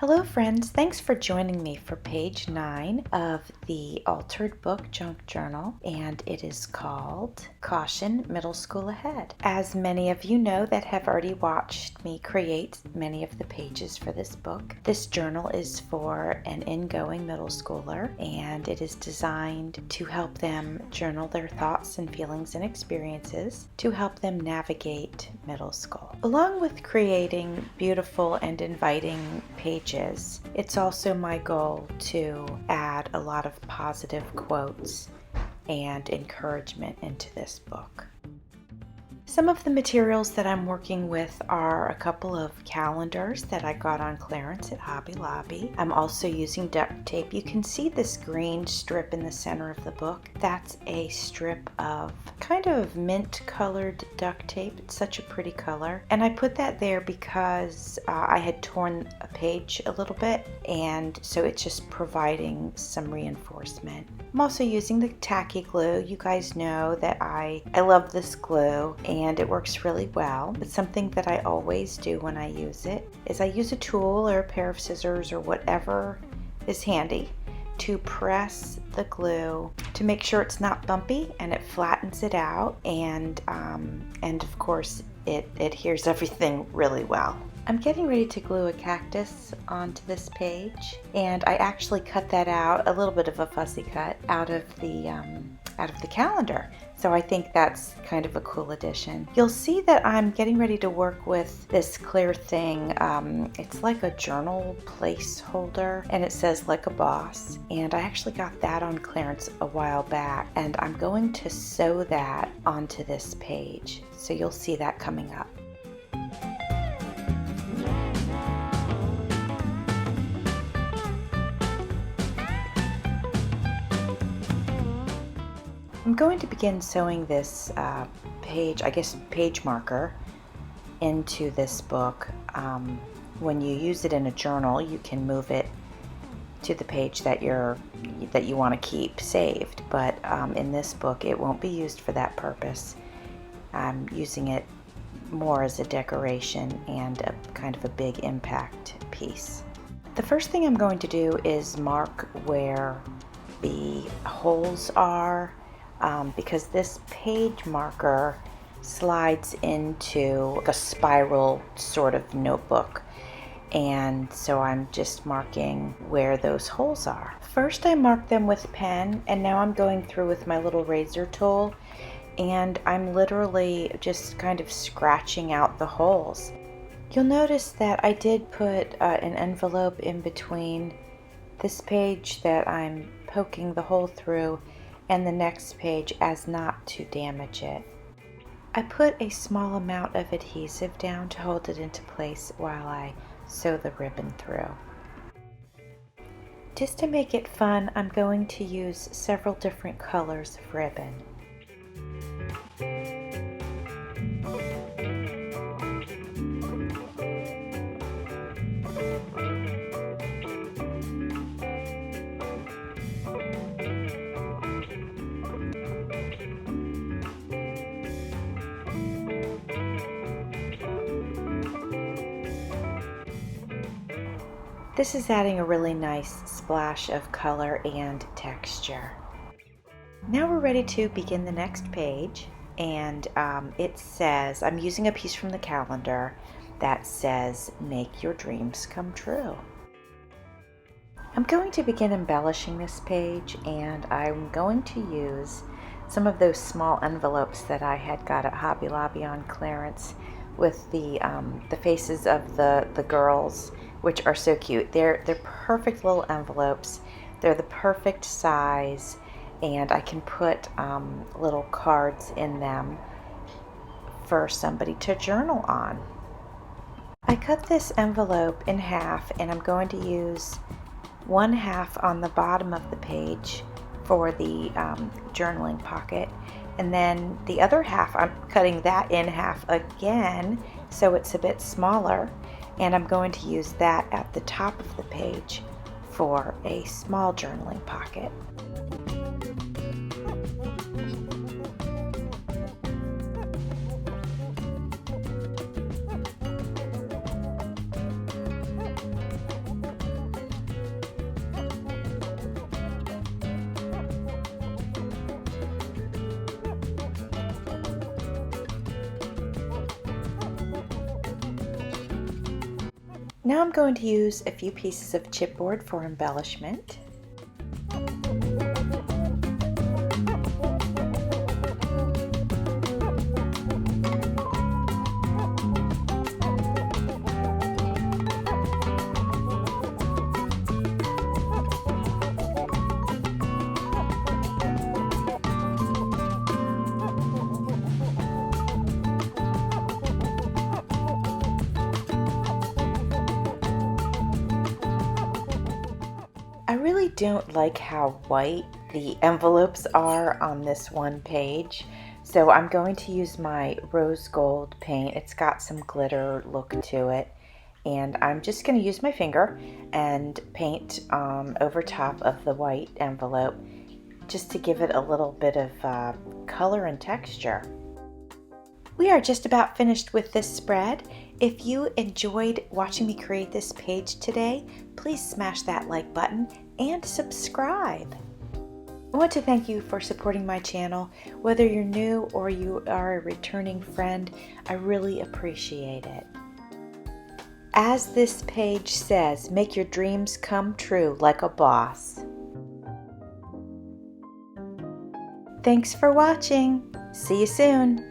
Hello friends, thanks for joining me for page 9 of the Altered Book Junk Journal, and it is called Caution Middle School Ahead. As many of you know that have already watched me create many of the pages for this book, this journal is for an ingoing middle schooler, and it is designed to help them journal their thoughts and feelings and experiences to help them navigate middle school. Along with creating beautiful and inviting pages, it's also my goal to add a lot of positive quotes and encouragement into this book. Some of the materials that I'm working with are a couple of calendars that I got on clearance at Hobby Lobby. I'm also using duct tape. You can see this green strip in the center of the book. That's a strip of kind of mint colored duct tape. It's such a pretty color. And I put that there because I had torn a page a little bit, and so it's just providing some reinforcement. I'm also using the tacky glue. You guys know that I love this glue and it works really well. But something that I always do when I use it is I use a tool or a pair of scissors or whatever is handy to press the glue to make sure it's not bumpy, and it flattens it out, and of course it adheres everything really well. I'm getting ready to glue a cactus onto this page, and I actually cut that out, a little bit of a fussy cut, out of the calendar. So I think that's kind of a cool addition. You'll see that I'm getting ready to work with this clear thing. It's like a journal placeholder, and it says "Like a Boss." And I actually got that on clearance a while back, and I'm going to sew that onto this page. So you'll see that coming up. I'm going to begin sewing this page marker into this book. When you use it in a journal, you can move it to the page that you want to keep saved, but in this book it won't be used for that purpose. I'm using it more as a decoration and a kind of a big impact piece. The first thing I'm going to do is mark where the holes are, because this page marker slides into a spiral sort of notebook, and so I'm just marking where those holes are. First I marked them with pen, and now I'm going through with my little razor tool, and I'm literally just kind of scratching out the holes. You'll notice that I did put an envelope in between this page that I'm poking the hole through and the next page as not to damage it. I put a small amount of adhesive down to hold it into place while I sew the ribbon through. Just to make it fun, I'm going to use several different colors of ribbon. This is adding a really nice splash of color and texture. Now we're ready to begin the next page, and it says, I'm using a piece from the calendar that says, "Make your dreams come true." I'm going to begin embellishing this page, and I'm going to use some of those small envelopes that I had got at Hobby Lobby on clearance with the faces of the girls, which are so cute. They're perfect little envelopes. They're the perfect size, and I can put little cards in them for somebody to journal on. I cut this envelope in half, and I'm going to use one half on the bottom of the page for the journaling pocket, and then the other half I'm cutting that in half again so it's a bit smaller, and I'm going to use that at the top of the page for a small journaling pocket. Now I'm going to use a few pieces of chipboard for embellishment. I really don't like how white the envelopes are on this one page, so I'm going to use my rose gold paint. It's got some glitter look to it, and I'm just going to use my finger and paint over top of the white envelope just to give it a little bit of color and texture. We are just about finished with this spread. If you enjoyed watching me create this page today, please smash that like button and subscribe. I want to thank you for supporting my channel. Whether you're new or you are a returning friend, I really appreciate it. As this page says, make your dreams come true like a boss. Thanks for watching. See you soon.